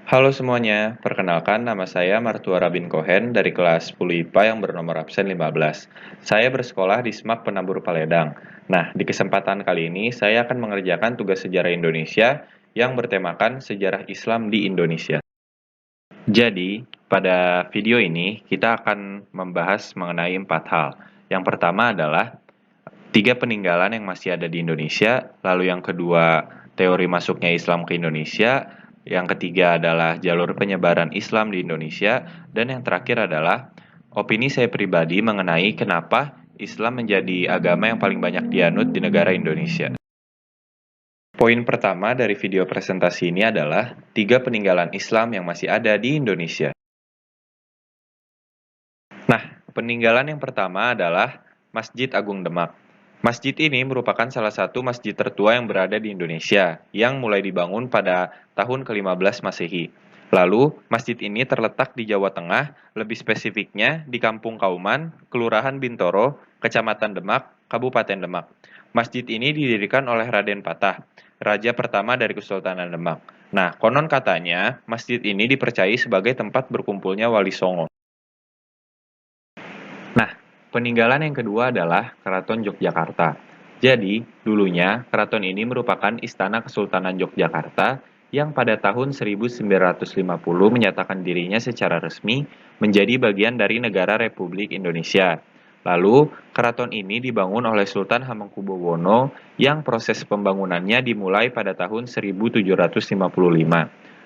Halo semuanya, perkenalkan nama saya Martua Rabin Kohen dari kelas 10 IPA yang bernomor absen 15. Saya bersekolah di SMAK Penabur Paledang. Nah, di kesempatan kali ini saya akan mengerjakan tugas sejarah Indonesia yang bertemakan sejarah Islam di Indonesia. Jadi, pada video ini kita akan membahas mengenai 4 hal. Yang pertama adalah 3 peninggalan yang masih ada di Indonesia, lalu yang kedua teori masuknya Islam ke Indonesia, yang ketiga adalah jalur penyebaran Islam di Indonesia, dan yang terakhir adalah opini saya pribadi mengenai kenapa Islam menjadi agama yang paling banyak dianut di negara Indonesia. Poin pertama dari video presentasi ini adalah 3 peninggalan Islam yang masih ada di Indonesia. Nah, peninggalan yang pertama adalah Masjid Agung Demak. Masjid ini merupakan salah satu masjid tertua yang berada di Indonesia, yang mulai dibangun pada tahun ke-15 Masehi. Lalu, masjid ini terletak di Jawa Tengah, lebih spesifiknya di Kampung Kauman, Kelurahan Bintoro, Kecamatan Demak, Kabupaten Demak. Masjid ini didirikan oleh Raden Patah, raja pertama dari Kesultanan Demak. Nah, konon katanya, masjid ini dipercayai sebagai tempat berkumpulnya Wali Songo. Nah, peninggalan yang kedua adalah Keraton Yogyakarta. Jadi, dulunya keraton ini merupakan istana Kesultanan Yogyakarta yang pada tahun 1950 menyatakan dirinya secara resmi menjadi bagian dari negara Republik Indonesia. Lalu, keraton ini dibangun oleh Sultan Hamengkubuwono yang proses pembangunannya dimulai pada tahun 1755.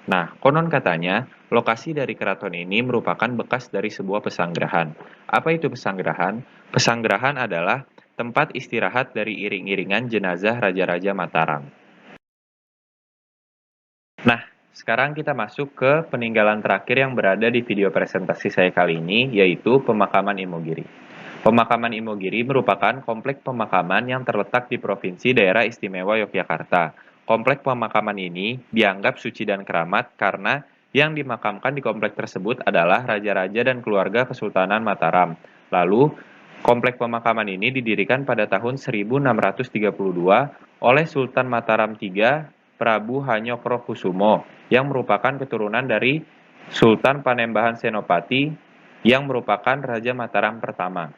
Nah, konon katanya, lokasi dari keraton ini merupakan bekas dari sebuah pesanggerahan. Apa itu pesanggerahan? Pesanggerahan adalah tempat istirahat dari iring-iringan jenazah Raja-Raja Mataram. Nah, sekarang kita masuk ke peninggalan terakhir yang berada di video presentasi saya kali ini, yaitu pemakaman Imogiri. Pemakaman Imogiri merupakan komplek pemakaman yang terletak di Provinsi Daerah Istimewa Yogyakarta. Komplek pemakaman ini dianggap suci dan keramat karena yang dimakamkan di komplek tersebut adalah raja-raja dan keluarga Kesultanan Mataram. Lalu, komplek pemakaman ini didirikan pada tahun 1632 oleh Sultan Mataram III Prabu Hanyokrokusumo yang merupakan keturunan dari Sultan Panembahan Senopati yang merupakan Raja Mataram pertama.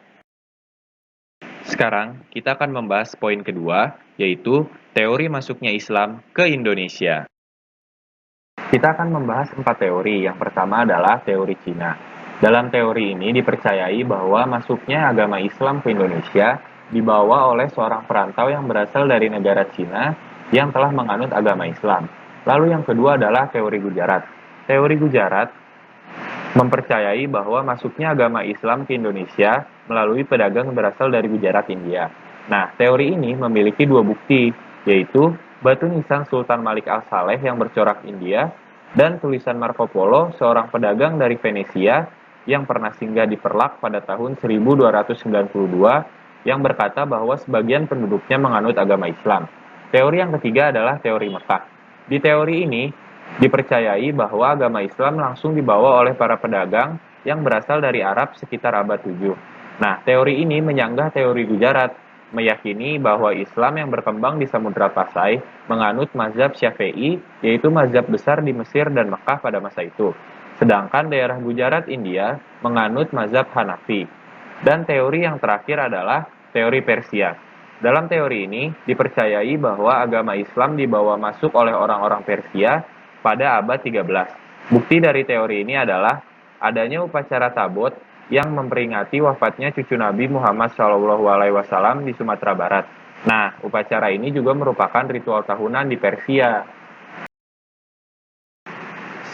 Sekarang kita akan membahas poin kedua, yaitu teori masuknya Islam ke Indonesia. Kita akan membahas 4 teori. Yang pertama adalah teori Cina. Dalam teori ini dipercayai bahwa masuknya agama Islam ke Indonesia dibawa oleh seorang perantau yang berasal dari negara Cina yang telah menganut agama Islam. Lalu yang kedua adalah teori Gujarat. Teori Gujarat mempercayai bahwa masuknya agama Islam ke Indonesia melalui pedagang yang berasal dari Gujarat, India. Nah, teori ini memiliki 2 bukti, yaitu batu nisan Sultan Malik Al-Saleh yang bercorak India dan tulisan Marco Polo, seorang pedagang dari Venesia yang pernah singgah di Perlak pada tahun 1292 yang berkata bahwa sebagian penduduknya menganut agama Islam. Teori yang ketiga adalah teori Mekah. Di teori ini dipercayai bahwa agama Islam langsung dibawa oleh para pedagang yang berasal dari Arab sekitar abad 7. Nah, teori ini menyanggah teori Gujarat, meyakini bahwa Islam yang berkembang di Samudra Pasai menganut mazhab Syafi'i, yaitu mazhab besar di Mesir dan Mekah pada masa itu. Sedangkan daerah Gujarat, India, menganut mazhab Hanafi. Dan teori yang terakhir adalah teori Persia. Dalam teori ini, dipercayai bahwa agama Islam dibawa masuk oleh orang-orang Persia pada abad 13. Bukti dari teori ini adalah adanya upacara tabot yang memperingati wafatnya cucu Nabi Muhammad SAW di Sumatera Barat. Nah, upacara ini juga merupakan ritual tahunan di Persia.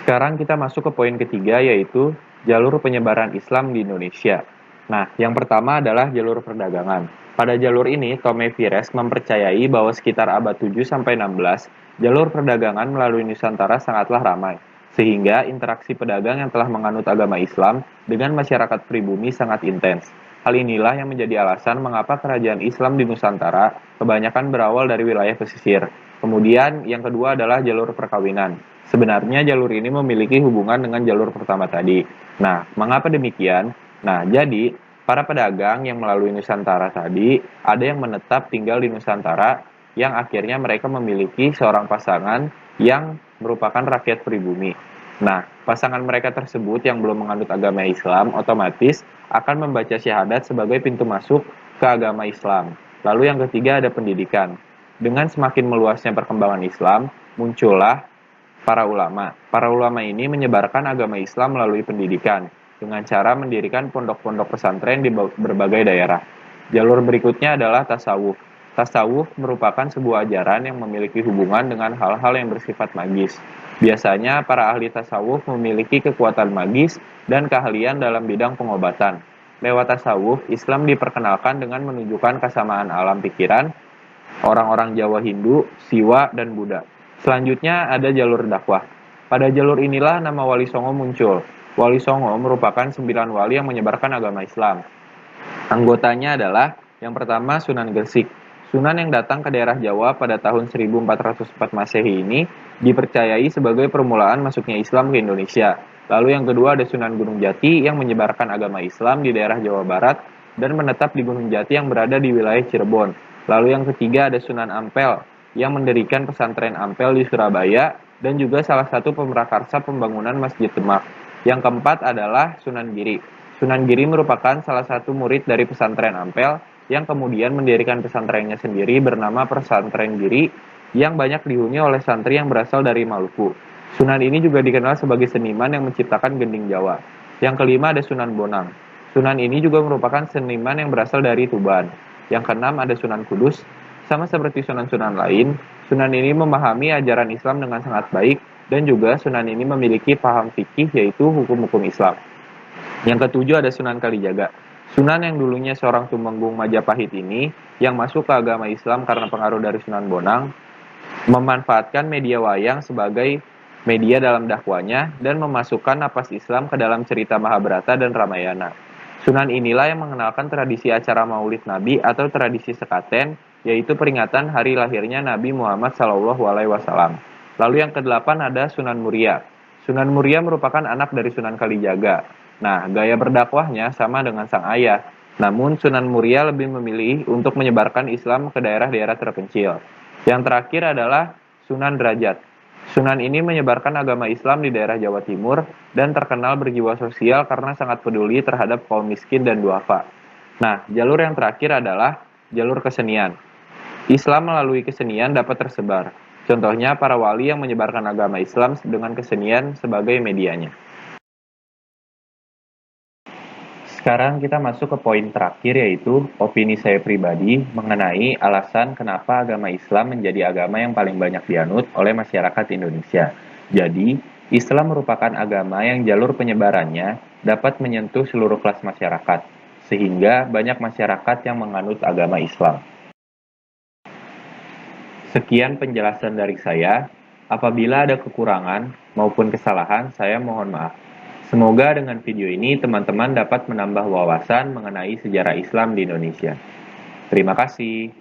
Sekarang kita masuk ke poin ketiga, yaitu jalur penyebaran Islam di Indonesia. Nah, yang pertama adalah jalur perdagangan. Pada jalur ini, Tome Pires mempercayai bahwa sekitar abad 7-16, jalur perdagangan melalui Nusantara sangatlah ramai, sehingga interaksi pedagang yang telah menganut agama Islam dengan masyarakat pribumi sangat intens. Hal inilah yang menjadi alasan mengapa kerajaan Islam di Nusantara kebanyakan berawal dari wilayah pesisir. Kemudian, yang kedua adalah jalur perkawinan. Sebenarnya jalur ini memiliki hubungan dengan jalur pertama tadi. Nah, mengapa demikian? Nah, jadi para pedagang yang melalui Nusantara tadi, ada yang menetap tinggal di Nusantara, yang akhirnya mereka memiliki seorang pasangan yang merupakan rakyat pribumi. Nah, pasangan mereka tersebut yang belum menganut agama Islam otomatis akan membaca syahadat sebagai pintu masuk ke agama Islam. Lalu yang ketiga ada pendidikan. Dengan semakin meluasnya perkembangan Islam, muncullah para ulama. Para ulama ini menyebarkan agama Islam melalui pendidikan dengan cara mendirikan pondok-pondok pesantren di berbagai daerah. Jalur berikutnya adalah tasawuf. Tasawuf merupakan sebuah ajaran yang memiliki hubungan dengan hal-hal yang bersifat magis. Biasanya para ahli tasawuf memiliki kekuatan magis dan keahlian dalam bidang pengobatan. Lewat tasawuf, Islam diperkenalkan dengan menunjukkan kesamaan alam pikiran orang-orang Jawa Hindu, Siwa, dan Buddha. Selanjutnya ada jalur dakwah. Pada jalur inilah nama Wali Songo muncul. Wali Songo merupakan 9 wali yang menyebarkan agama Islam. Anggotanya adalah yang pertama Sunan Gresik. Sunan yang datang ke daerah Jawa pada tahun 1404 Masehi ini dipercayai sebagai permulaan masuknya Islam ke Indonesia. Lalu yang kedua ada Sunan Gunung Jati yang menyebarkan agama Islam di daerah Jawa Barat dan menetap di Gunung Jati yang berada di wilayah Cirebon. Lalu yang ketiga ada Sunan Ampel yang mendirikan pesantren Ampel di Surabaya dan juga salah satu pemrakarsa pembangunan Masjid Demak. Yang keempat adalah Sunan Giri. Sunan Giri merupakan salah satu murid dari pesantren Ampel yang kemudian mendirikan pesantrennya sendiri bernama Pesantren Giri yang banyak dihuni oleh santri yang berasal dari Maluku. Sunan ini juga dikenal sebagai seniman yang menciptakan gending Jawa. Yang kelima ada Sunan Bonang. Sunan ini juga merupakan seniman yang berasal dari Tuban. Yang keenam ada Sunan Kudus. Sama seperti sunan-sunan lain, Sunan ini memahami ajaran Islam dengan sangat baik dan juga Sunan ini memiliki paham fikih yaitu hukum-hukum Islam. Yang ketujuh ada Sunan Kalijaga. Sunan yang dulunya seorang tumenggung Majapahit ini, yang masuk ke agama Islam karena pengaruh dari Sunan Bonang, memanfaatkan media wayang sebagai media dalam dakwanya dan memasukkan napas Islam ke dalam cerita Mahabharata dan Ramayana. Sunan inilah yang mengenalkan tradisi acara Maulid Nabi atau tradisi sekaten, yaitu peringatan hari lahirnya Nabi Muhammad SAW. Lalu yang kedelapan ada Sunan Muria. Sunan Muria merupakan anak dari Sunan Kalijaga. Nah, gaya berdakwahnya sama dengan sang ayah. Namun, Sunan Muria lebih memilih untuk menyebarkan Islam ke daerah-daerah terpencil. Yang terakhir adalah Sunan Derajat. Sunan ini menyebarkan agama Islam di daerah Jawa Timur dan terkenal berjiwa sosial karena sangat peduli terhadap kaum miskin dan duafa. Nah, jalur yang terakhir adalah jalur kesenian. Islam melalui kesenian dapat tersebar. Contohnya para wali yang menyebarkan agama Islam dengan kesenian sebagai medianya. Sekarang kita masuk ke poin terakhir yaitu opini saya pribadi mengenai alasan kenapa agama Islam menjadi agama yang paling banyak dianut oleh masyarakat Indonesia. Jadi, Islam merupakan agama yang jalur penyebarannya dapat menyentuh seluruh kelas masyarakat, sehingga banyak masyarakat yang menganut agama Islam. Sekian penjelasan dari saya. Apabila ada kekurangan maupun kesalahan, saya mohon maaf. Semoga dengan video ini teman-teman dapat menambah wawasan mengenai sejarah Islam di Indonesia. Terima kasih.